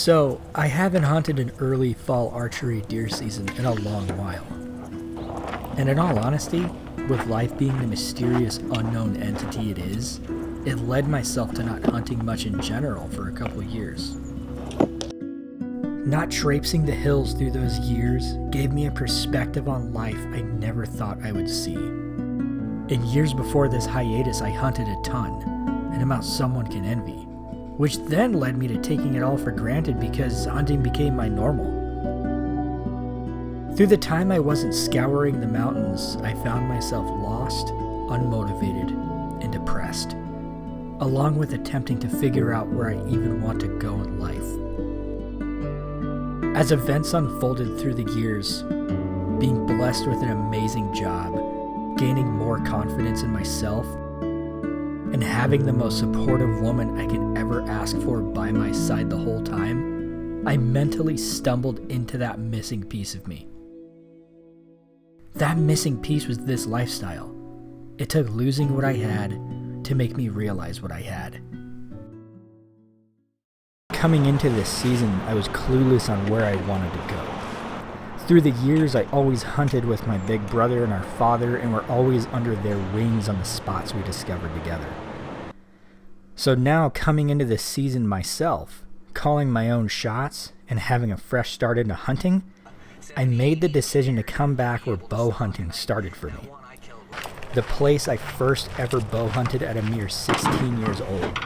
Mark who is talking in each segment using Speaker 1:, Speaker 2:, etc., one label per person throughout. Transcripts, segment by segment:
Speaker 1: So, I haven't hunted an early fall archery deer season in a long while. And in all honesty, with life being the mysterious unknown entity it is, it led myself to not hunting much in general for a couple years. Not traipsing the hills through those years gave me a perspective on life I never thought I would see. In years before this hiatus, I hunted a ton, an amount someone can envy, which then led me to taking it all for granted because hunting became my normal. Through the time I wasn't scouring the mountains, I found myself lost, unmotivated, and depressed, along with attempting to figure out where I even want to go in life. As events unfolded through the years, being blessed with an amazing job, gaining more confidence in myself, and having the most supportive woman I can ever ask for by my side the whole time, I mentally stumbled into that missing piece of me. That missing piece was this lifestyle. It took losing what I had to make me realize what I had. Coming into this season, I was clueless on where I wanted to go. Through the years, I always hunted with my big brother and our father, and were always under their wings on the spots we discovered together. So now, coming into this season myself, calling my own shots, and having a fresh start into hunting, I made the decision to come back where bow hunting started for me. The place I first ever bow hunted at a mere 16 years old.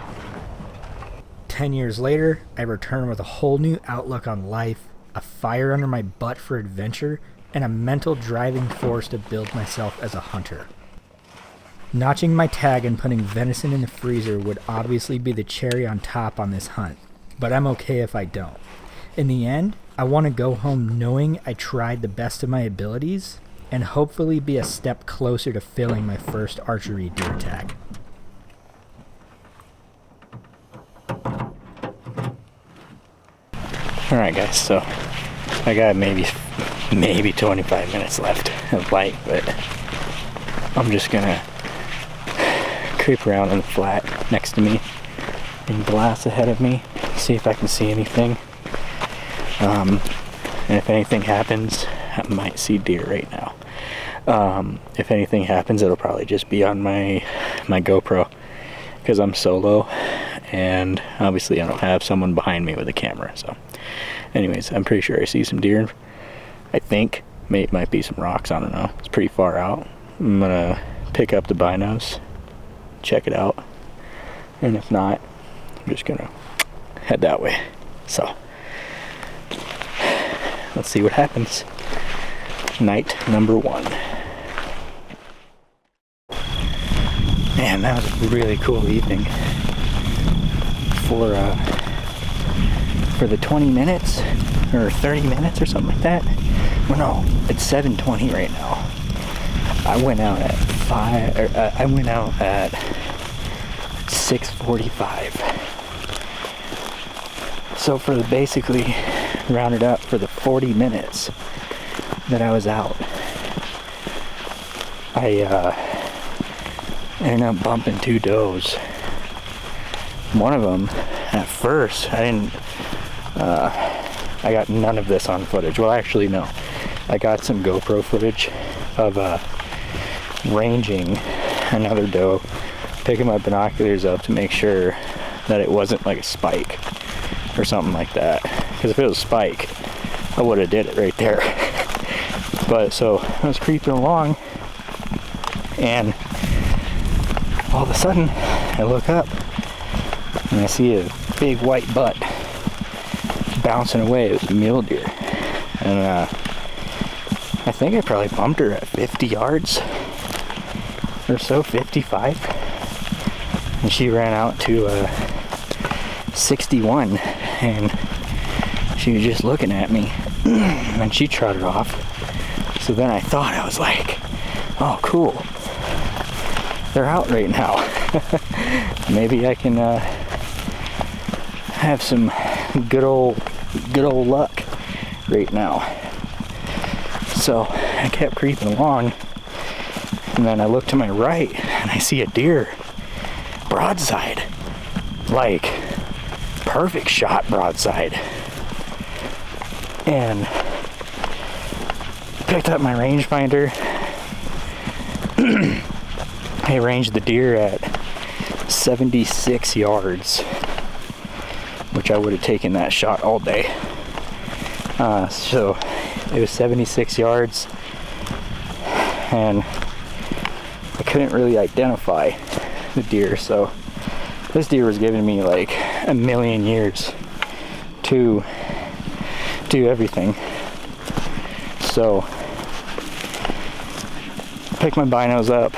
Speaker 1: 10 years later, I returned with a whole new outlook on life, a fire under my butt for adventure, and a mental driving force to build myself as a hunter. Notching my tag and putting venison in the freezer would obviously be the cherry on top on this hunt, but I'm okay if I don't. In the end, I want to go home knowing I tried the best of my abilities and hopefully be a step closer to filling my first archery deer tag.
Speaker 2: Alright guys, so I got maybe 25 minutes left of light, but I'm just gonna creep around in the flat next to me and glass ahead of me, see if I can see anything. And if anything happens, I might see deer right now. If anything happens, it'll probably just be on my GoPro, because I'm solo and obviously I don't have someone behind me with a camera. So anyways, I'm pretty sure I see some deer. I think might be some rocks, I don't know, it's pretty far out. I'm gonna pick up the binos, check it out, and if not, I'm just gonna head that way. So let's see what happens. Night number 1. Man, that was a really cool evening. For the 20 minutes or 30 minutes or something like that. Well, no, it's 7:20 right now. I went out at 6:45. So for the basically rounded up for the 40 minutes that I was out, I ended up bumping 2 does. One of them, at first, I got none of this on footage. Well, actually, no. I got some GoPro footage of ranging another doe, picking my binoculars up to make sure that it wasn't like a spike or something like that. Because if it was a spike, I would have did it right there. But so I was creeping along, and all of a sudden I look up and I see a big white butt bouncing away. It was a mule deer, and I think I probably bumped her at 50 yards or so, 55, and she ran out to 61, and she was just looking at me, and she trotted off. So then I thought, I was like, oh cool, they're out right now. Maybe I can have some good old luck right now. So I kept creeping along, and then I look to my right and I see a deer broadside, like perfect shot broadside. and picked up my rangefinder. I ranged the deer at 76 yards, which I would have taken that shot all day. So it was 76 yards, and I couldn't really identify the deer, so this deer was giving me like a million years to do everything. So picked my binos up,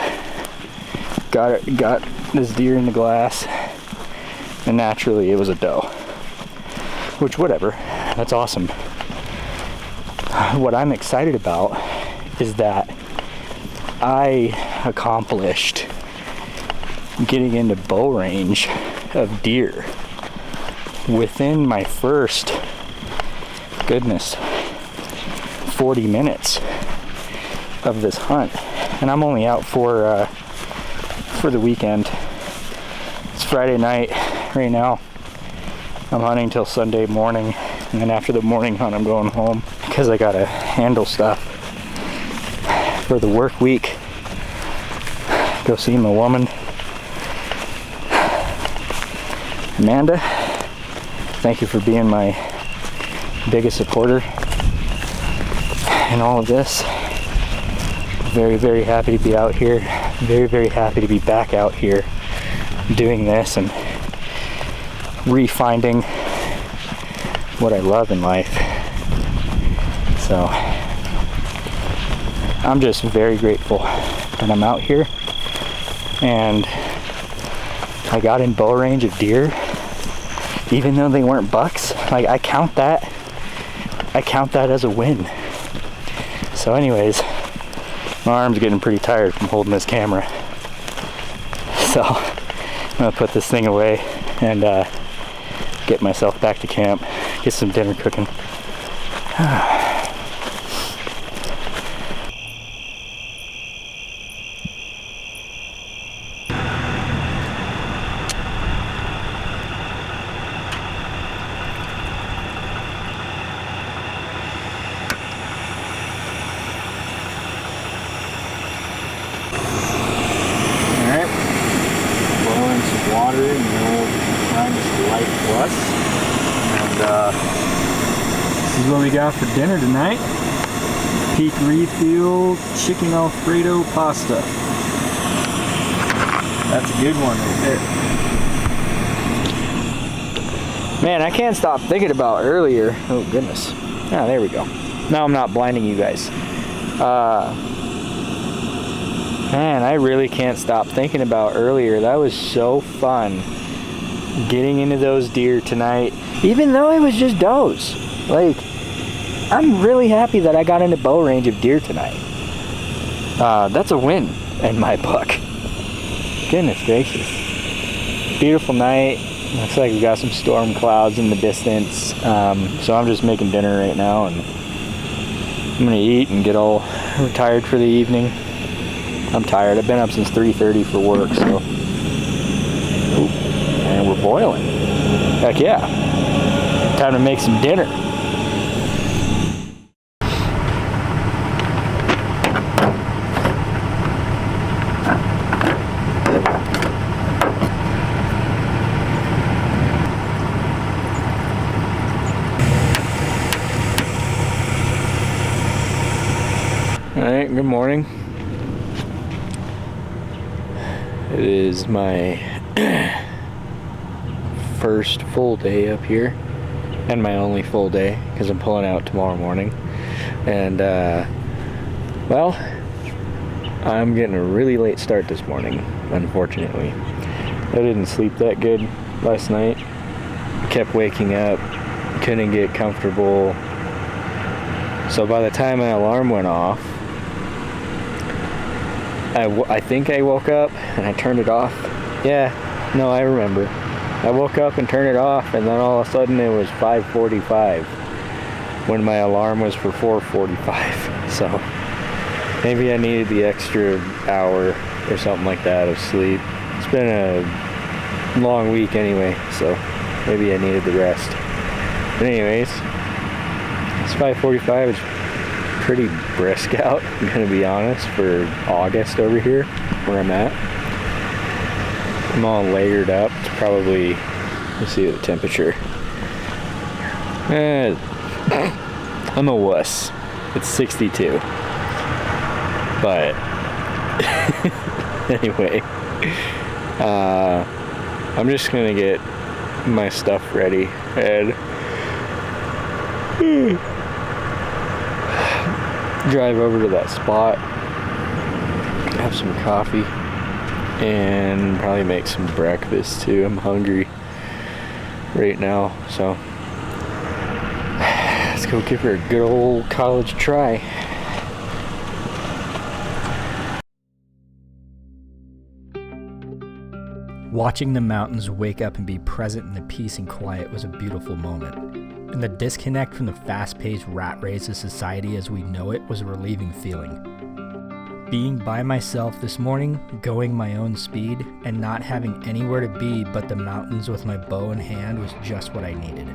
Speaker 2: got this deer in the glass, and naturally it was a doe, which whatever, that's awesome. What I'm excited about is that I accomplished getting into bow range of deer within my first, goodness, 40 minutes of this hunt. And I'm only out for the weekend. It's Friday night right now. I'm hunting till Sunday morning, and then after the morning hunt I'm going home because I gotta handle stuff for the work week. Go see my woman, Amanda. Thank you for being my biggest supporter in all of this. Very, very happy to be out here. Very, very happy to be back out here doing this and refinding what I love in life. So I'm just very grateful that I'm out here, and I got in bow range of deer, even though they weren't bucks. Like, I count that as a win. So anyways, my arm's getting pretty tired from holding this camera, so I'm gonna put this thing away and get myself back to camp, get some dinner cooking.
Speaker 1: This is what we got for dinner tonight. Peak refuel chicken Alfredo pasta. That's a good one right there. Man, I can't stop thinking about earlier. Oh goodness. Ah, there we go. Now I'm not blinding you guys. Man, I really can't stop thinking about earlier. That was so fun getting into those deer tonight, even though it was just does. Like, I'm really happy that I got into bow range of deer tonight. That's a win in my book. Goodness gracious. Beautiful night. Looks like we got some storm clouds in the distance. So I'm just making dinner right now, and I'm gonna eat and get all retired for the evening. I'm tired. I've been up since 3:30 for work, so. Ooh, and we're boiling. Heck yeah. Time to make some dinner. Alright, good morning. It is my first full day up here, and my only full day because I'm pulling out tomorrow morning. And well, I'm getting a really late start this morning, unfortunately. I didn't sleep that good last night. Kept waking up, couldn't get comfortable. So by the time my alarm went off, I think I woke up and I turned it off. Yeah, no, I remember. I woke up and turned it off, and then all of a sudden it was 5:45 when my alarm was for 4:45. So maybe I needed the extra hour or something like that of sleep. It's been a long week anyway, so maybe I needed the rest. But anyways,
Speaker 2: It's 5:45. It's pretty brisk out, I'm gonna be honest, for August over here where I'm at. I'm all layered up. It's probably, let's see the temperature. I'm a wuss. It's 62. But anyway, I'm just gonna get my stuff ready and drive over to that spot, have some coffee, and probably make some breakfast too. I'm hungry right now, so let's go give her a good old college try.
Speaker 1: Watching the mountains wake up and be present in the peace and quiet was a beautiful moment. And the disconnect from the fast-paced rat race of society as we know it was a relieving feeling. Being by myself this morning, going my own speed, and not having anywhere to be but the mountains with my bow in hand was just what I needed.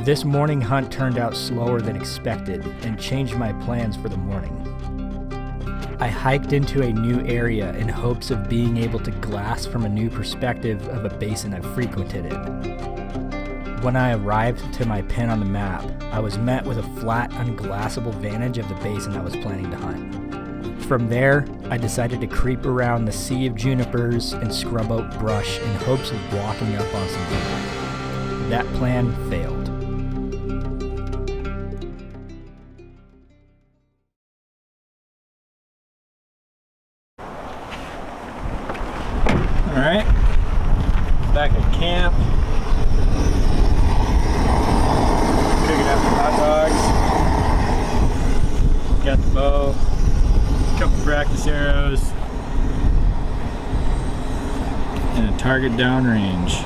Speaker 1: This morning hunt turned out slower than expected and changed my plans for the morning. I hiked into a new area in hopes of being able to glass from a new perspective of a basin I've frequented it. When I arrived to my pin on the map, I was met with a flat, unglassable vantage of the basin I was planning to hunt. From there, I decided to creep around the sea of junipers and scrub out brush in hopes of walking up on some deer. That plan failed.
Speaker 3: Alright, back at camp. Cooking up some hot dogs. Got the bow, couple practice arrows, and a target downrange.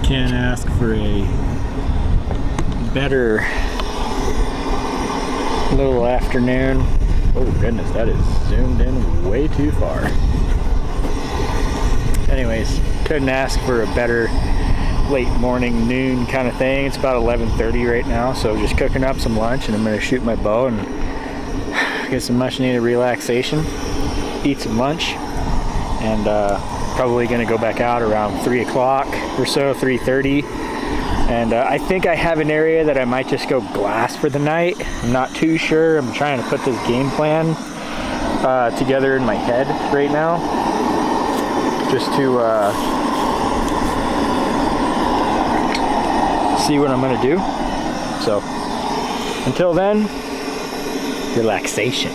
Speaker 3: Can't ask for a better little afternoon. Oh goodness, that is zoomed in way too far. Anyways, couldn't ask for a better late morning, noon kind of thing. It's about 11:30 right now, so just cooking up some lunch, and I'm going to shoot my bow and get some much needed relaxation, eat some lunch, and probably going to go back out around 3 o'clock or so, 3:30. And I think I have an area that I might just go glass for the night. I'm not too sure. I'm trying to put this game plan together in my head right now, just to see what I'm gonna do. So until then, relaxation.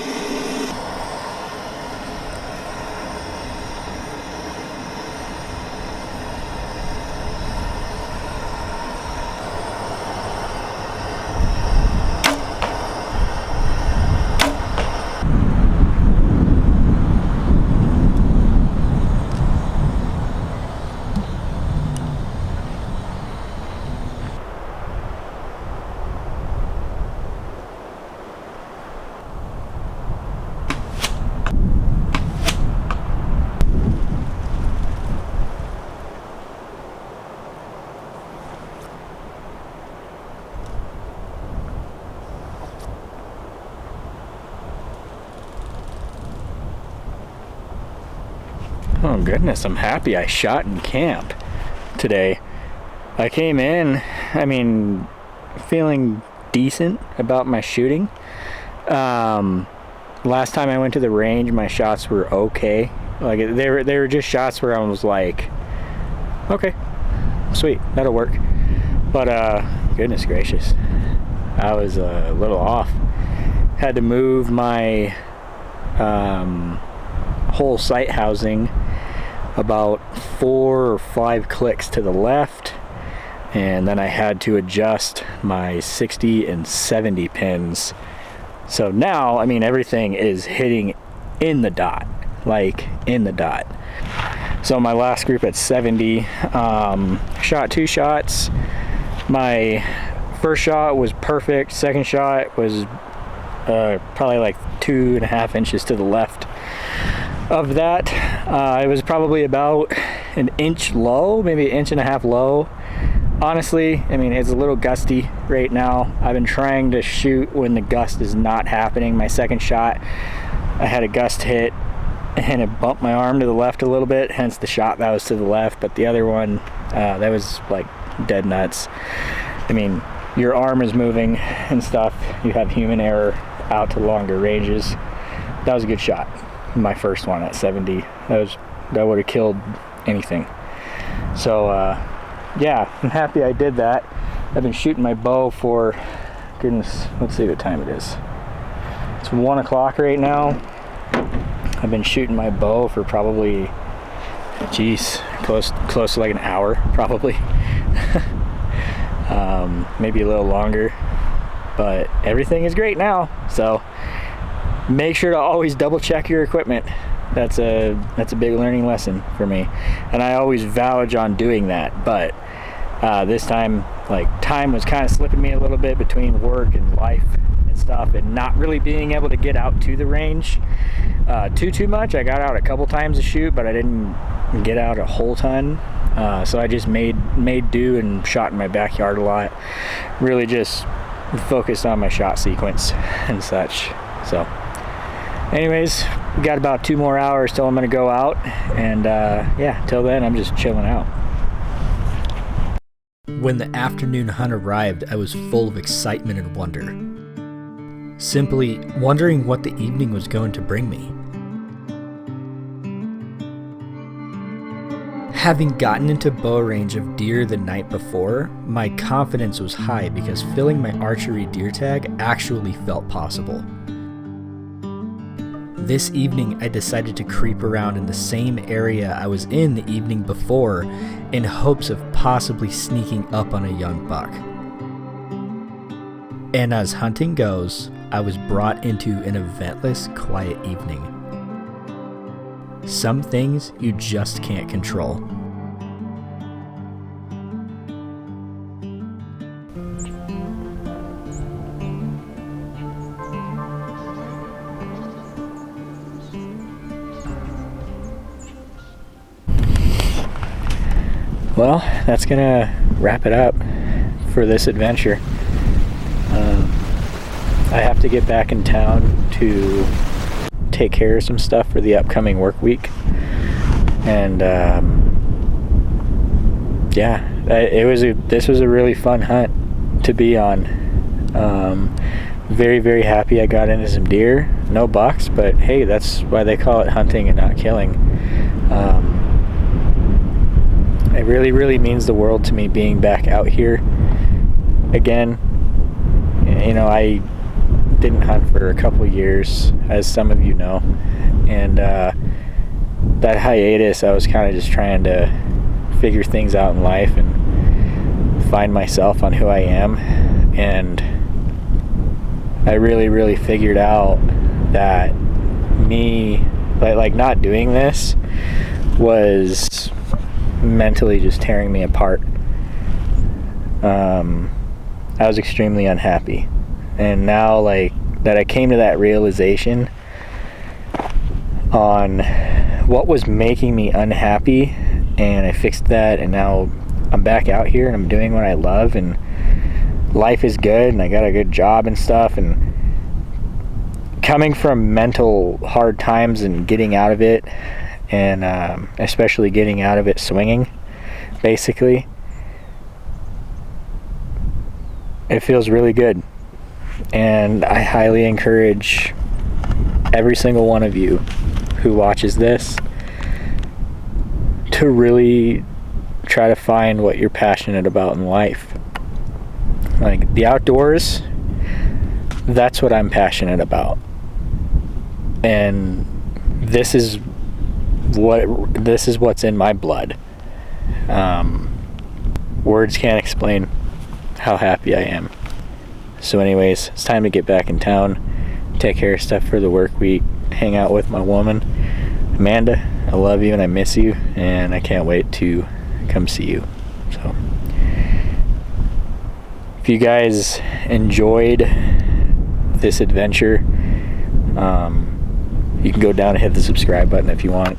Speaker 2: Oh goodness, I'm happy I shot in camp today. I came in, feeling decent about my shooting. Last time I went to the range, my shots were okay. Like they were just shots where I was like, okay, sweet, that'll work. But goodness gracious, I was a little off. Had to move my whole sight housing about 4 or 5 clicks to the left, and then I had to adjust my 60 and 70 pins. So now, everything is hitting in the dot, like in the dot. So my last group at 70, shot 2 shots. My first shot was perfect. Second shot was probably like 2.5 inches to the left of that. It was probably about an inch low, maybe an 1.5 inches low.
Speaker 3: honestly, I mean, it's a little gusty right now. I've been trying to shoot when the gust is not happening. My second shot, I had a gust hit and it bumped my arm to the left a little bit, hence the shot that was to the left. But the other one, that was like dead nuts. I mean, your arm is moving and stuff. You have human error out to longer ranges. That was a good shot. My first one at 70. That would have killed anything. So yeah, I'm happy I did that. I've been shooting my bow for, goodness, let's see what time it is. It's 1 o'clock right now. I've been shooting my bow for probably, geez, close to like an hour, probably. Maybe a little longer, but everything is great now. So make sure to always double check your equipment. That's a big learning lesson for me, and I always vouch on doing that. But this time, like, time was kind of slipping me a little bit between work and life and stuff, and not really being able to get out to the range too much. I got out a couple times to shoot, but I didn't get out a whole ton. So I just made do and shot in my backyard a lot. Really just focused on my shot sequence and such. So anyways, we got about 2 more hours till I'm gonna go out, and yeah, till then I'm just chilling out.
Speaker 1: When the afternoon hunt arrived, I was full of excitement and wonder. Simply wondering what the evening was going to bring me. Having gotten into bow range of deer the night before, my confidence was high because filling my archery deer tag actually felt possible. This evening, I decided to creep around in the same area I was in the evening before in hopes of possibly sneaking up on a young buck. And as hunting goes, I was brought into an eventless, quiet evening. Some things you just can't control.
Speaker 3: Well, that's gonna wrap it up for this adventure. I have to get back in town to take care of some stuff for the upcoming work week, and yeah, this was a really fun hunt to be on. Very, very happy I got into some deer. No bucks, but hey, that's why they call it hunting and not killing. It really, really means the world to me being back out here again. You know, I didn't hunt for a couple years, as some of you know, and that hiatus, I was kind of just trying to figure things out in life and find myself on who I am, and I really, really figured out that me, like not doing this was mentally just tearing me apart. I was extremely unhappy, and now, like, that I came to that realization on what was making me unhappy, and I fixed that, and now I'm back out here and I'm doing what I love, and life is good, and I got a good job and stuff, and coming from mental hard times and getting out of it, and especially getting out of it swinging, basically, it feels really good. And I highly encourage every single one of you who watches this to really try to find what you're passionate about in life. Like the outdoors, that's what I'm passionate about. And this is what's in my blood. Words can't explain how happy I am. So anyways, it's time to get back in town, take care of stuff for the work week, hang out with my woman. Amanda, I love you and I miss you, and I can't wait to come see you. So if you guys enjoyed this adventure, you can go down and hit the subscribe button if you want,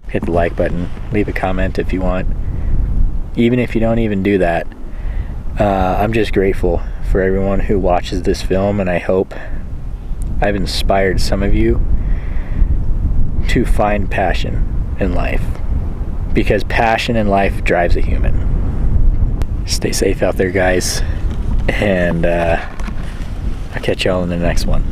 Speaker 3: hit the like button, leave a comment if you want. Even if you don't even do that,
Speaker 2: I'm just grateful for everyone who watches this film, and I hope I've inspired some of you to find passion in life, because passion in life drives a human. Stay safe out there, guys, and I'll catch y'all in the next one.